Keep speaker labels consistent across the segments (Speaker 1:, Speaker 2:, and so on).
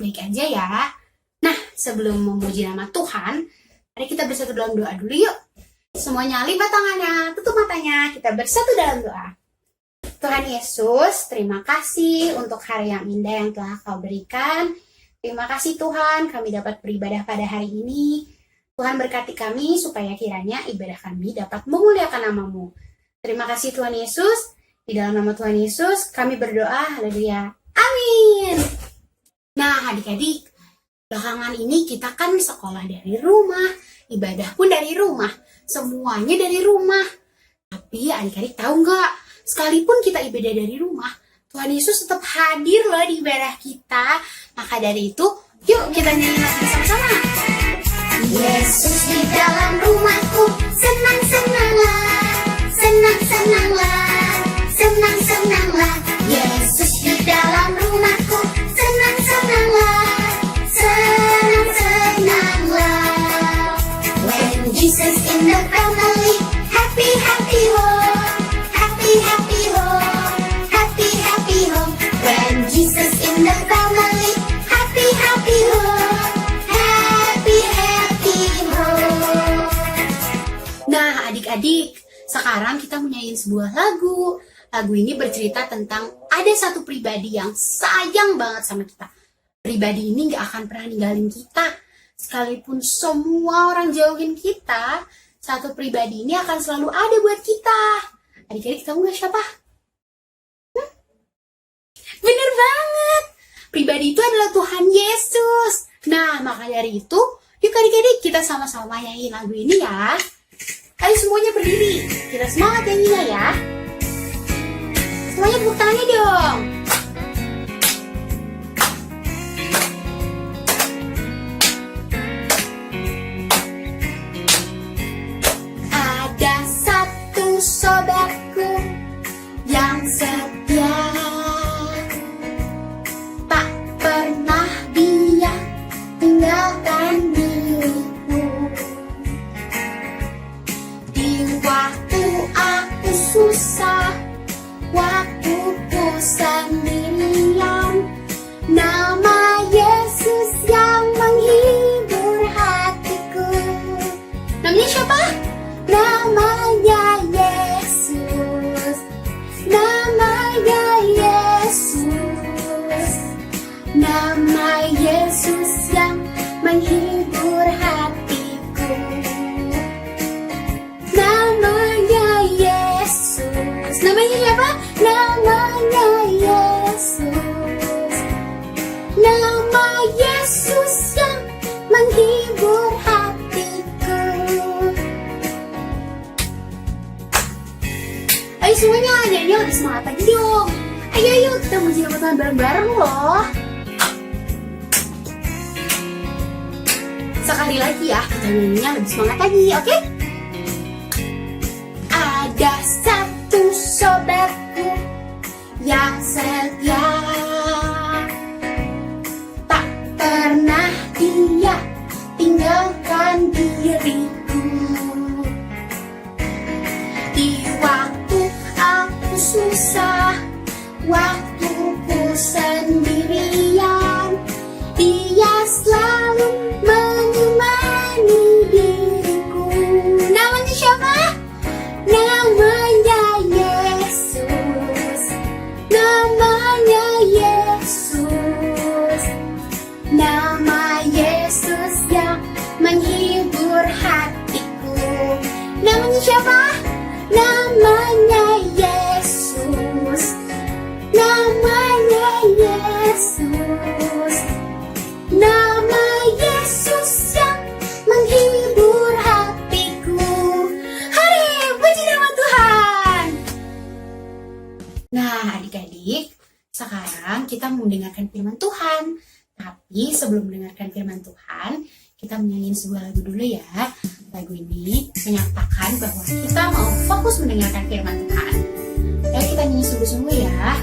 Speaker 1: baik-baik aja ya. Nah, sebelum memuji nama Tuhan, mari kita bersatu dalam doa dulu yuk. Semuanya lipat tangannya, tutup matanya, kita bersatu dalam doa. Tuhan Yesus, terima kasih untuk hari yang indah yang telah Kau berikan. Terima kasih Tuhan, kami dapat beribadah pada hari ini. Tuhan berkati kami supaya kiranya ibadah kami dapat memuliakan nama-Mu. Terima kasih Tuhan Yesus. Di dalam nama Tuhan Yesus kami berdoa. Haleluya. Amin. Nah adik-adik, belakangan ini kita kan sekolah dari rumah, ibadah pun dari rumah, semuanya dari rumah. Tapi adik-adik tahu nggak, sekalipun kita ibadah dari rumah, Tuhan Yesus tetap hadir loh di ibadah kita. Maka dari itu, yuk kita nyanyi lagi sama-sama. Yesus di dalam rumahku, senang-senanglah, senang-senanglah, senang-senanglah. Yesus di dalam rumahku, senang-senanglah, senang-senanglah. When Jesus in the family, happy, happy home, happy, happy home, happy, happy home. When Jesus in the family, happy, happy home, happy, happy home. Nah adik-adik, sekarang kita menyanyiin sebuah lagu. Lagu ini bercerita tentang ada satu pribadi yang sayang banget sama kita. Pribadi ini gak akan pernah ninggalin kita. Sekalipun semua orang jauhin kita, satu pribadi ini akan selalu ada buat kita. Adik-adik tahu gak siapa? Bener banget! Pribadi itu adalah Tuhan Yesus. Nah, maka dari itu, yuk adik-adik kita sama-sama nyanyiin lagu ini ya. Ayo semuanya berdiri, kita semangat nyanyinya ya. Semuanya tepuk tangannya dong. Ada satu sobatku yang setia, tak pernah dia tinggalkan diriku. Di waktu aku susah, waktu ku sendirian, nama Yesus yang menghibur hatiku. Namanya siapa? Namanya Yesus. Namanya Yesus. Nama Yesus yang menghibur hatiku. Namanya Yesus. Namanya siapa? Namanya Yesus. Nama Yesus yang menghibur hatiku. Ayo semuanya, nyanyi lebih semangat lagi dong. Ayo kita muji nama Tuhan bareng-bareng loh. Sekali lagi ya, kita nyanyinya lebih semangat lagi, oke? Ada satu sobatku yang setia, tak pernah dia tinggalkan diriku. Di waktu aku susah, waktu ku sendirian, dia selalu menemani diriku. Namanya siapa? Namanya Yesus. Namanya Yesus. Nama Yesus yang menghibur hatiku. Namanya siapa? Namanya Yesus. Namanya Yesus. Nama Yesus yang menghibur hatiku. Hari puji nama Tuhan. Nah adik-adik, sekarang kita mendengarkan firman Tuhan. Tapi sebelum mendengarkan firman Tuhan, kita menyanyiin sebuah lagu dulu ya. Lagu ini menyatakan bahwa kita mau fokus mendengarkan firman Tuhan. Ayo kita nyanyi sungguh-sungguh ya.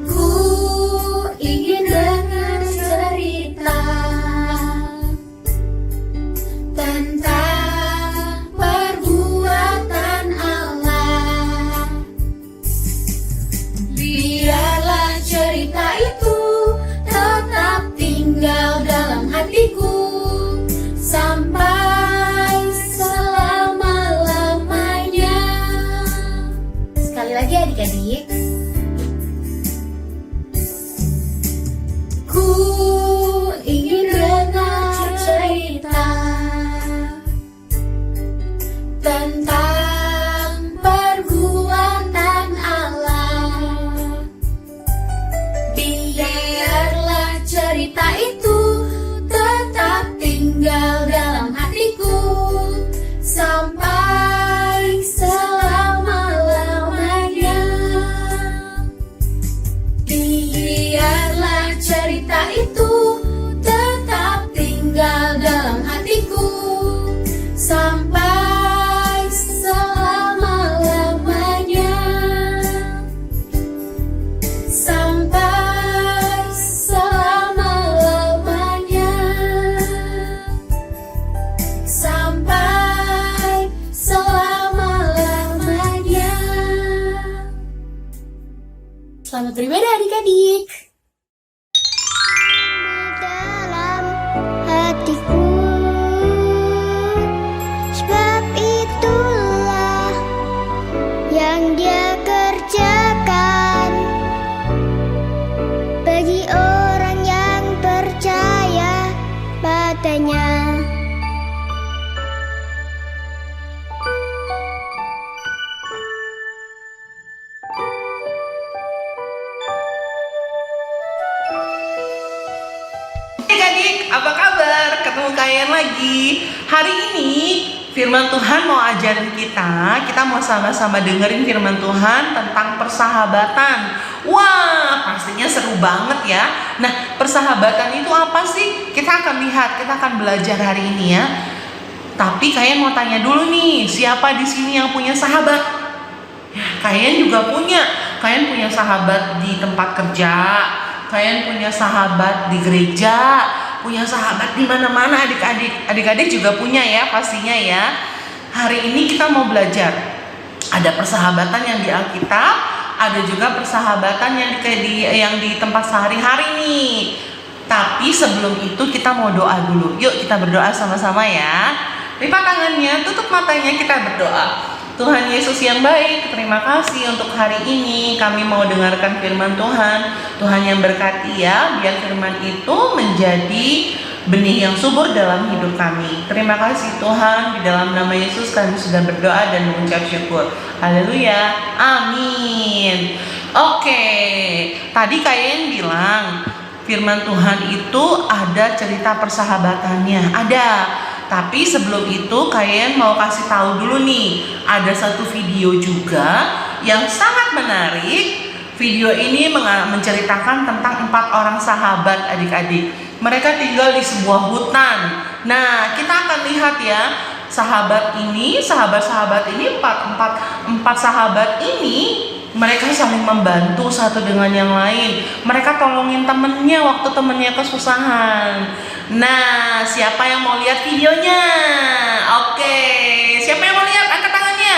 Speaker 1: Ku ingin dengar cerita Selamat beribadah adik-adik.
Speaker 2: Dalam hatiku, sebab itulah yang Dia kerjakan bagi orang yang percaya padanya.
Speaker 3: Adik-adik, apa kabar? Ketemu kalian lagi. Hari ini firman Tuhan mau ajarin kita mau sama-sama dengerin firman Tuhan tentang persahabatan. Wah, pastinya seru banget ya. Nah, persahabatan itu apa sih? Kita akan lihat, kita akan belajar hari ini ya. Tapi kalian mau tanya dulu nih, siapa di sini yang punya sahabat? Ya, kalian juga punya. Kalian punya sahabat di tempat kerja, kalian punya sahabat di gereja, punya sahabat di mana-mana adik-adik. Adik-adik juga punya ya pastinya ya. Hari ini kita mau belajar. Ada persahabatan yang di Alkitab, ada juga persahabatan yang di tempat sehari-hari nih. Tapi sebelum itu kita mau doa dulu. Yuk kita berdoa sama-sama ya. Lipat tangannya, tutup matanya, kita berdoa. Tuhan Yesus yang baik, terima kasih untuk hari ini kami mau dengarkan firman Tuhan. Tuhan yang berkati ya, biar firman itu menjadi benih yang subur dalam hidup kami. Terima kasih Tuhan, di dalam nama Yesus kami sudah berdoa dan mengucap syukur. Haleluya, amin. Oke, tadi kalian bilang firman Tuhan itu ada cerita persahabatannya, ada. Tapi sebelum itu kalian mau kasih tahu dulu nih, ada satu video juga yang sangat menarik. Video ini menceritakan tentang 4 orang sahabat adik-adik. Mereka tinggal di sebuah hutan. Nah, kita akan lihat ya, sahabat-sahabat ini, empat sahabat ini, mereka saling membantu satu dengan yang lain. Mereka tolongin temennya waktu temennya kesusahan. Nah, siapa yang mau lihat videonya? Oke, siapa yang mau lihat? Angkat tangannya.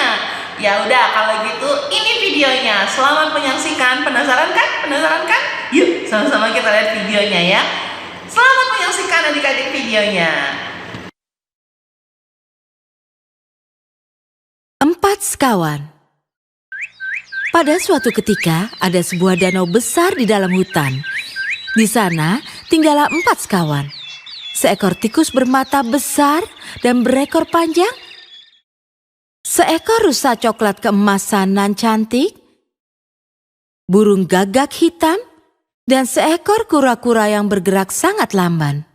Speaker 3: Ya udah, kalau gitu ini videonya. Selamat menyaksikan. Penasaran kan? Penasaran kan? Yuk, sama-sama kita lihat videonya ya. Selamat menyaksikan adik-adik videonya.
Speaker 4: 4 sekawan. Pada suatu ketika, ada sebuah danau besar di dalam hutan. Di sana, tinggallah 4 sekawan. Seekor tikus bermata besar dan berekor panjang. Seekor rusa coklat keemasan nan cantik. Burung gagak hitam. Dan seekor kura-kura yang bergerak sangat lamban.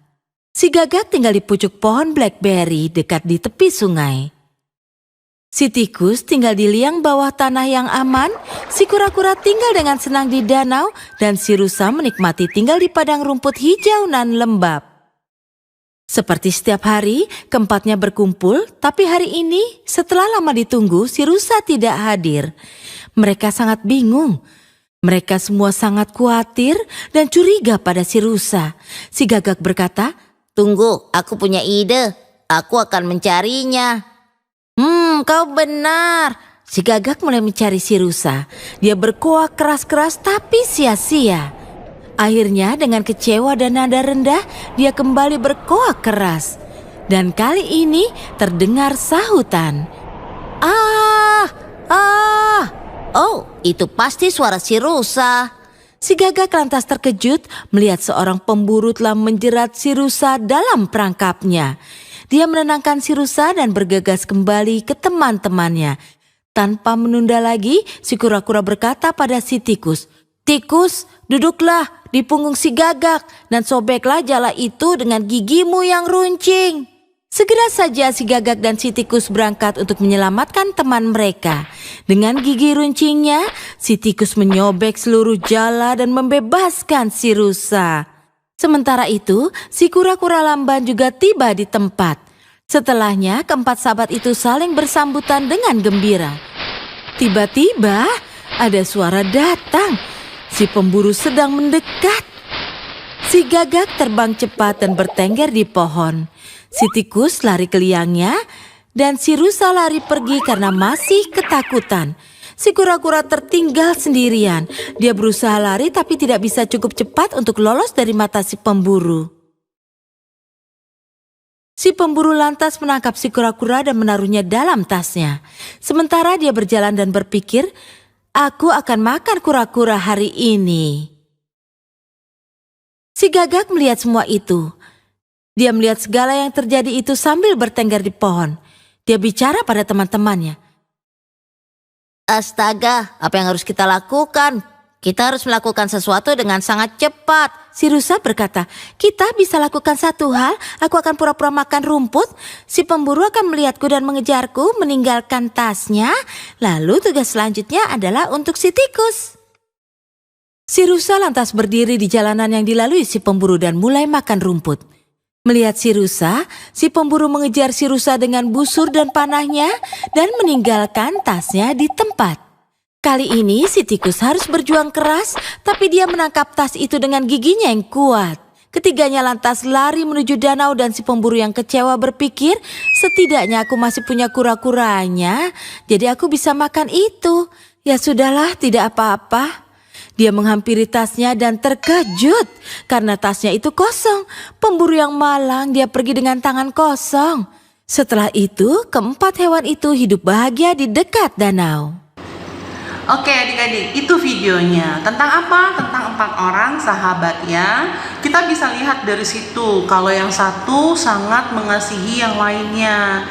Speaker 4: Si gagak tinggal di pucuk pohon blackberry dekat di tepi sungai. Si tikus tinggal di liang bawah tanah yang aman, si kura-kura tinggal dengan senang di danau, dan si rusa menikmati tinggal di padang rumput hijau nan lembab. Seperti setiap hari, keempatnya berkumpul, tapi hari ini setelah lama ditunggu, si rusa tidak hadir. Mereka sangat bingung. Mereka semua sangat khawatir dan curiga pada si rusa. Si gagak berkata,
Speaker 5: "Tunggu, aku punya ide. Aku akan mencarinya."
Speaker 4: Kau benar. Si gagak mulai mencari si rusa. Dia berkoak keras-keras tapi sia-sia. Akhirnya dengan kecewa dan nada rendah, dia kembali berkoak keras. Dan kali ini terdengar sahutan.
Speaker 5: Ah! Oh, itu pasti suara si rusa.
Speaker 4: Si gagak lantas terkejut melihat seorang pemburu telah menjerat si rusa dalam perangkapnya. Dia menenangkan si rusa dan bergegas kembali ke teman-temannya. Tanpa menunda lagi, si kura-kura berkata pada si tikus, "Tikus, duduklah di punggung si gagak dan sobeklah jala itu dengan gigimu yang runcing." Segera saja si gagak dan si tikus berangkat untuk menyelamatkan teman mereka. Dengan gigi runcingnya, si tikus menyobek seluruh jala dan membebaskan si rusa. Sementara itu, si kura-kura lamban juga tiba di tempat. Setelahnya, keempat sahabat itu saling bersambutan dengan gembira. Tiba-tiba, ada suara datang. Si pemburu sedang mendekat. Si gagak terbang cepat dan bertengger di pohon. Si tikus lari ke liangnya, dan si rusa lari pergi karena masih ketakutan. Si kura-kura tertinggal sendirian. Dia berusaha lari tapi tidak bisa cukup cepat untuk lolos dari mata si pemburu. Si pemburu lantas menangkap si kura-kura dan menaruhnya dalam tasnya. Sementara dia berjalan dan berpikir, aku akan makan kura-kura hari ini. Si gagak melihat semua itu. Dia melihat segala yang terjadi itu sambil bertengger di pohon. Dia bicara pada teman-temannya.
Speaker 5: Astaga, apa yang harus kita lakukan? Kita harus melakukan sesuatu dengan sangat cepat.
Speaker 4: Si rusa berkata, kita bisa lakukan satu hal, aku akan pura-pura makan rumput. Si pemburu akan melihatku dan mengejarku, meninggalkan tasnya. Lalu tugas selanjutnya adalah untuk si tikus. Si rusa lantas berdiri di jalanan yang dilalui si pemburu dan mulai makan rumput. Melihat si rusa, si pemburu mengejar si rusa dengan busur dan panahnya dan meninggalkan tasnya di tempat. Kali ini si tikus harus berjuang keras, tapi dia menangkap tas itu dengan giginya yang kuat. Ketiganya lantas lari menuju danau dan si pemburu yang kecewa berpikir, setidaknya aku masih punya kura-kuranya, jadi aku bisa makan itu. Ya sudahlah, tidak apa-apa. Dia menghampiri tasnya dan terkejut karena tasnya itu kosong. Pemburu yang malang, dia pergi dengan tangan kosong. Setelah itu, keempat hewan itu hidup bahagia di dekat danau.
Speaker 3: Oke adik-adik, itu videonya. Tentang apa? Tentang 4 orang sahabat ya. Kita bisa lihat dari situ kalau yang satu sangat mengasihi yang lainnya.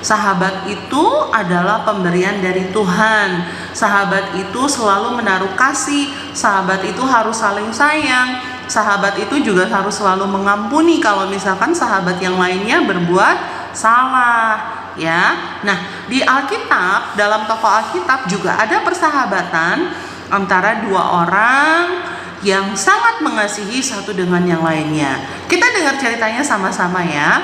Speaker 3: Sahabat itu adalah pemberian dari Tuhan. Sahabat itu selalu menaruh kasih. Sahabat itu harus saling sayang. Sahabat itu juga harus selalu mengampuni kalau misalkan sahabat yang lainnya berbuat salah. Ya, nah di Alkitab, dalam tokoh Alkitab juga ada persahabatan antara 2 orang yang sangat mengasihi satu dengan yang lainnya. Kita dengar ceritanya sama-sama ya.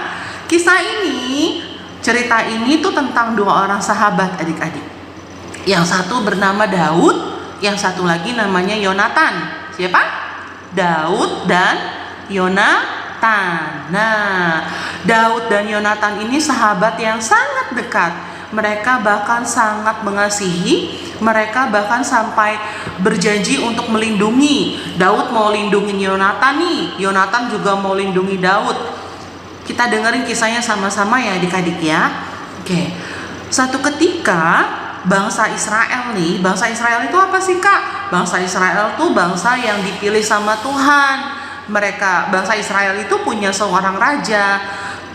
Speaker 3: Cerita ini tuh tentang 2 orang sahabat adik-adik. Yang satu bernama Daud, yang satu lagi namanya Yonatan. Siapa? Daud dan Yonatan. Nah, Daud dan Yonatan ini sahabat yang sangat dekat. Mereka bahkan sangat mengasihi. Mereka bahkan sampai berjanji untuk melindungi. Daud mau lindungi Yonatan nih. Yonatan juga mau lindungi Daud. Kita dengerin kisahnya sama-sama ya adik-adik ya. Oke. Suatu ketika bangsa Israel itu apa sih Kak? Bangsa Israel tuh bangsa yang dipilih sama Tuhan. Bangsa Israel itu punya seorang raja.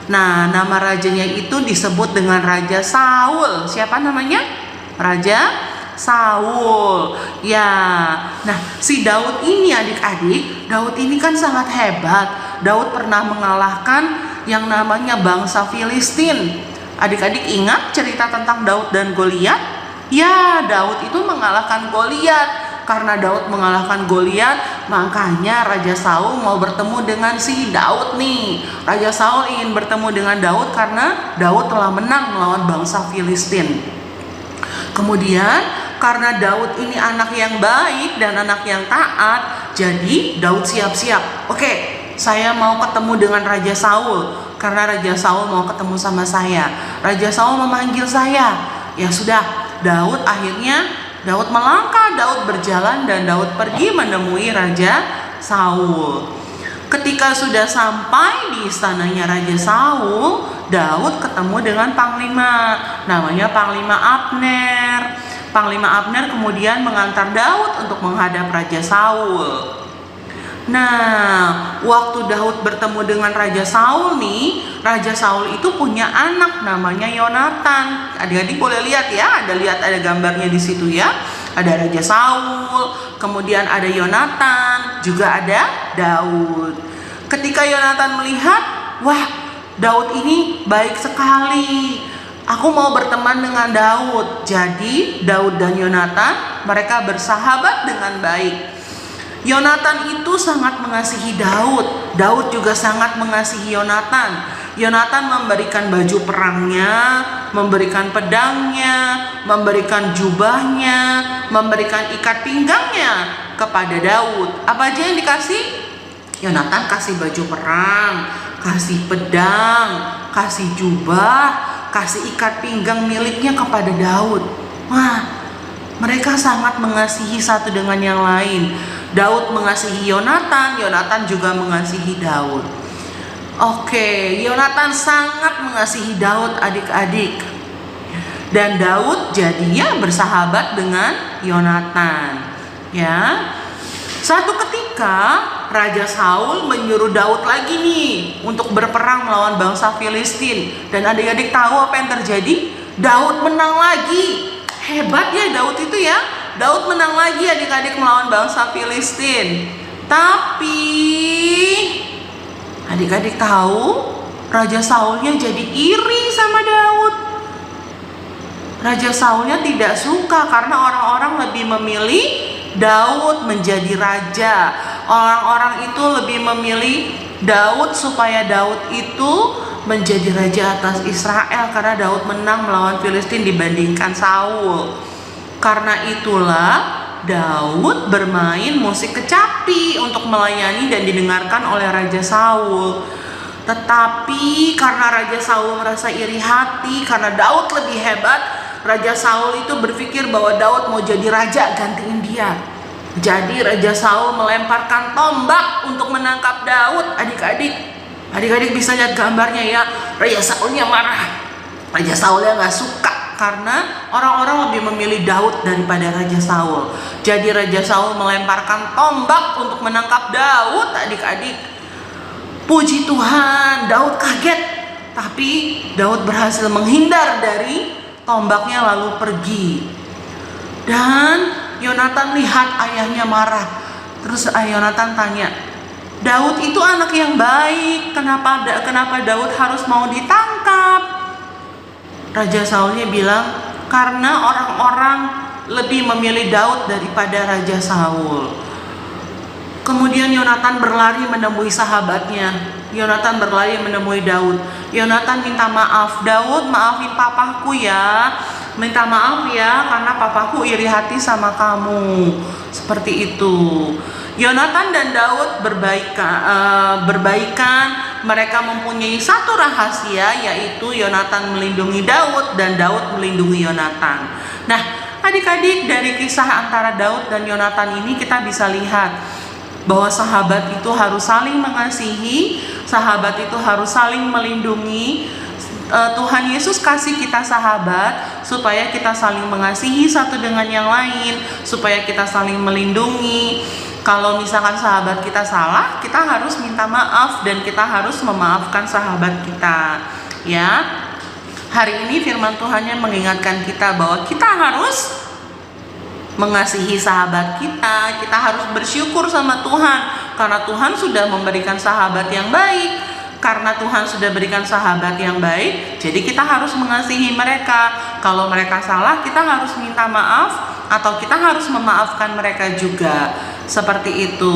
Speaker 3: Nah, nama rajanya itu disebut dengan Raja Saul. Siapa namanya? Raja Saul. Ya. Nah, si Daud ini adik-adik, Daud ini kan sangat hebat. Daud pernah mengalahkan yang namanya bangsa Filistin. Adik-adik ingat cerita tentang Daud dan Goliat? Ya, Daud itu mengalahkan Goliat. Karena Daud mengalahkan Goliat, makanya Raja Saul mau bertemu dengan si Daud nih. Raja Saul ingin bertemu dengan Daud karena Daud telah menang melawan bangsa Filistin. Kemudian karena Daud ini anak yang baik dan anak yang taat, jadi Daud siap-siap. Oke, saya mau ketemu dengan Raja Saul karena Raja Saul mau ketemu sama saya. Raja Saul memanggil saya. Ya sudah, Daud melangkah, Daud berjalan dan Daud pergi menemui Raja Saul. Ketika sudah sampai di istananya Raja Saul, Daud ketemu dengan panglima, namanya Panglima Abner. Panglima Abner kemudian mengantar Daud untuk menghadap Raja Saul. Nah, waktu Daud bertemu dengan Raja Saul nih, Raja Saul itu punya anak namanya Yonatan. Adik-adik boleh lihat ya, ada gambarnya di situ ya. Ada Raja Saul, kemudian ada Yonatan, juga ada Daud. Ketika Yonatan melihat, wah, Daud ini baik sekali. Aku mau berteman dengan Daud. Jadi Daud dan Yonatan mereka bersahabat dengan baik. Yonatan itu sangat mengasihi Daud. Daud juga sangat mengasihi Yonatan. Yonatan memberikan baju perangnya, memberikan pedangnya, memberikan jubahnya, memberikan ikat pinggangnya kepada Daud. Apa aja yang dikasih? Yonatan kasih baju perang, kasih pedang, kasih jubah, kasih ikat pinggang miliknya kepada Daud. Wah, Mereka sangat mengasihi satu dengan yang lain. Daud mengasihi Yonatan, Yonatan juga mengasihi Daud. Oke, Yonatan sangat mengasihi Daud, adik-adik. Dan Daud jadinya bersahabat dengan Yonatan. Ya. Suatu ketika Raja Saul menyuruh Daud lagi nih untuk berperang melawan bangsa Filistin. Dan adik-adik tahu apa yang terjadi? Daud menang lagi. Hebat ya Daud itu ya. Daud menang lagi adik-adik melawan bangsa Filistin. Tapi adik-adik tahu Raja Saulnya jadi iri sama Daud. Raja Saulnya tidak suka karena orang-orang lebih memilih Daud menjadi raja. Orang-orang itu lebih memilih Daud supaya Daud itu menjadi raja atas Israel karena Daud menang melawan Filistin dibandingkan Saul. Karena itulah Daud bermain musik kecapi untuk melayani dan didengarkan oleh Raja Saul. Tetapi karena Raja Saul merasa iri hati karena Daud lebih hebat, Raja Saul itu berpikir bahwa Daud mau jadi raja gantiin dia. Jadi Raja Saul melemparkan tombak untuk menangkap Daud. Adik-adik bisa lihat gambarnya ya. Raja Saulnya marah. Raja Saulnya gak suka karena orang-orang lebih memilih Daud daripada Raja Saul. Jadi Raja Saul melemparkan tombak untuk menangkap Daud, adik-adik. Puji Tuhan, Daud kaget. Tapi Daud berhasil menghindar dari tombaknya lalu pergi. Dan Yonatan lihat ayahnya marah. Terus Yonatan tanya, Daud itu anak yang baik, kenapa Daud harus mau ditangkap? Raja Saulnya bilang, karena orang-orang lebih memilih Daud daripada Raja Saul. Kemudian Yonatan berlari menemui sahabatnya. Yonatan berlari menemui Daud. Yonatan minta maaf, Daud maafin papaku ya. Minta maaf ya karena papaku iri hati sama kamu. Seperti itu. Yonatan dan Daud berbaikan. Mereka mempunyai satu rahasia, yaitu Yonatan melindungi Daud dan Daud melindungi Yonatan. Nah, adik-adik, dari kisah antara Daud dan Yonatan ini kita bisa lihat bahwa sahabat itu harus saling mengasihi, sahabat itu harus saling melindungi. Tuhan Yesus kasih kita sahabat supaya kita saling mengasihi satu dengan yang lain, supaya kita saling melindungi. Kalau misalkan sahabat kita salah, kita harus minta maaf dan kita harus memaafkan sahabat kita. Ya, hari ini firman Tuhannya mengingatkan kita bahwa kita harus mengasihi sahabat kita. Kita harus bersyukur sama Tuhan karena Tuhan sudah memberikan sahabat yang baik. Karena Tuhan sudah berikan sahabat yang baik, jadi kita harus mengasihi mereka. Kalau mereka salah, kita harus minta maaf atau kita harus memaafkan mereka juga. Seperti itu.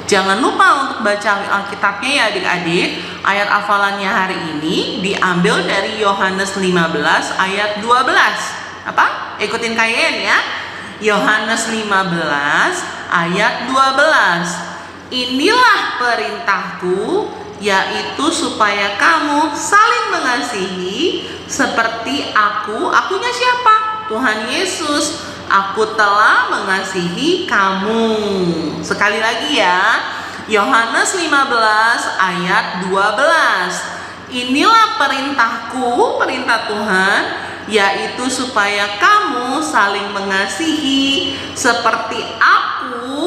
Speaker 3: Jangan lupa untuk baca Alkitabnya ya adik-adik. Ayat hafalannya hari ini diambil dari Yohanes 15 ayat 12. Apa? Ikutin KYN ya. Yohanes 15 ayat 12. Inilah perintahku, yaitu supaya kamu saling mengasihi seperti akunya siapa? Tuhan Yesus. Aku telah mengasihi kamu. Sekali lagi ya, Yohanes 15 ayat 12. Inilah perintahku, perintah Tuhan, yaitu supaya kamu saling mengasihi seperti aku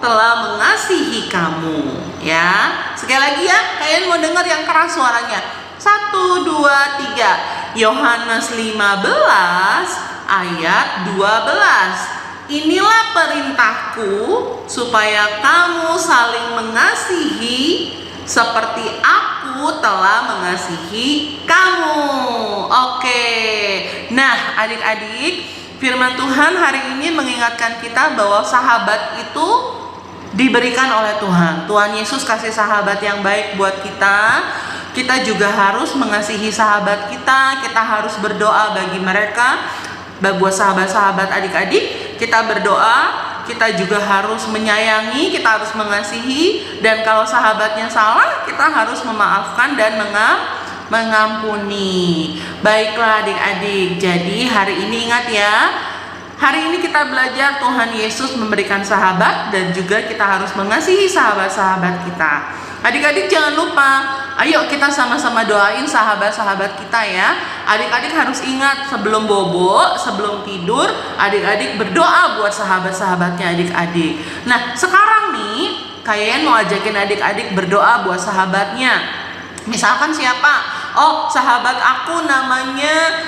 Speaker 3: telah mengasihi kamu. Ya, sekali lagi ya, kalian mau dengar yang keras suaranya. 1, 2, 3. Yohanes 15 ayat 12. Inilah perintahku supaya kamu saling mengasihi seperti aku telah mengasihi kamu. Oke. Nah, adik-adik, firman Tuhan hari ini mengingatkan kita bahwa sahabat itu diberikan oleh Tuhan. Tuhan Yesus kasih sahabat yang baik buat kita. Kita juga harus mengasihi sahabat kita. Kita harus berdoa bagi mereka. Buat sahabat-sahabat adik-adik, kita berdoa. Kita juga harus menyayangi, kita harus mengasihi. Dan kalau sahabatnya salah, kita harus memaafkan dan mengampuni. Baiklah adik-adik, jadi hari ini ingat ya, Hari ini kita belajar Tuhan Yesus memberikan sahabat dan juga kita harus mengasihi sahabat-sahabat kita. Adik-adik jangan lupa, ayo kita sama-sama doain sahabat-sahabat kita ya. Adik-adik harus ingat sebelum bobo, sebelum tidur, adik-adik berdoa buat sahabat-sahabatnya adik-adik. Nah, sekarang nih, kayaknya mau ajakin adik-adik berdoa buat sahabatnya. Misalkan siapa? Oh, sahabat aku namanya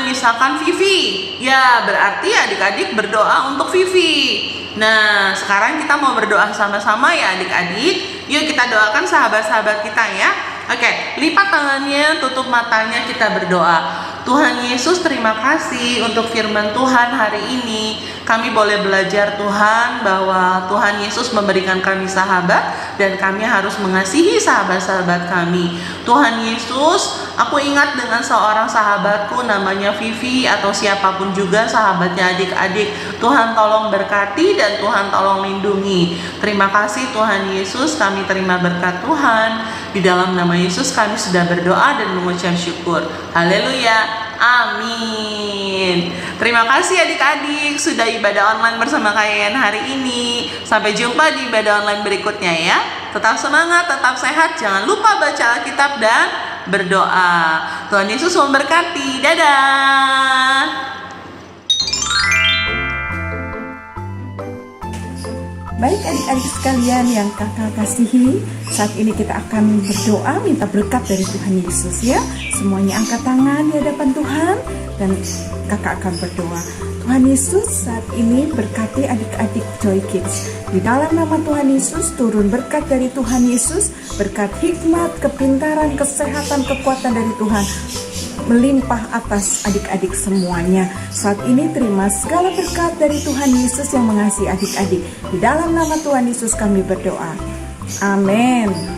Speaker 3: misalkan Vivi. Ya, berarti adik-adik berdoa untuk Vivi. Nah, sekarang kita mau berdoa sama-sama ya adik-adik. Yuk kita doakan sahabat-sahabat kita ya. Oke, lipat tangannya, tutup matanya, kita berdoa. Tuhan Yesus, terima kasih untuk firman Tuhan hari ini. Kami boleh belajar Tuhan bahwa Tuhan Yesus memberikan kami sahabat dan kami harus mengasihi sahabat-sahabat kami. Tuhan Yesus, aku ingat dengan seorang sahabatku namanya Vivi atau siapapun juga sahabatnya adik-adik. Tuhan tolong berkati dan Tuhan tolong lindungi. Terima kasih Tuhan Yesus, kami terima berkat Tuhan. Di dalam nama Yesus kami sudah berdoa dan mengucap syukur. Haleluya. Amin. Terima kasih adik-adik sudah ibadah online bersama kalian hari ini. Sampai jumpa di ibadah online berikutnya ya. Tetap semangat, tetap sehat. Jangan lupa baca Alkitab dan berdoa. Tuhan Yesus memberkati. Dadah.
Speaker 6: Baik adik-adik sekalian yang kakak kasihi, saat ini kita akan berdoa minta berkat dari Tuhan Yesus ya. Semuanya angkat tangan di hadapan Tuhan dan kakak akan berdoa. Tuhan Yesus saat ini berkati adik-adik Joy Kids. Di dalam nama Tuhan Yesus turun berkat dari Tuhan Yesus, berkat hikmat, kepintaran, kesehatan, kekuatan dari Tuhan melimpah atas adik-adik semuanya. Saat ini terima segala berkat dari Tuhan Yesus yang mengasihi adik-adik. Di dalam nama Tuhan Yesus kami berdoa. Amin.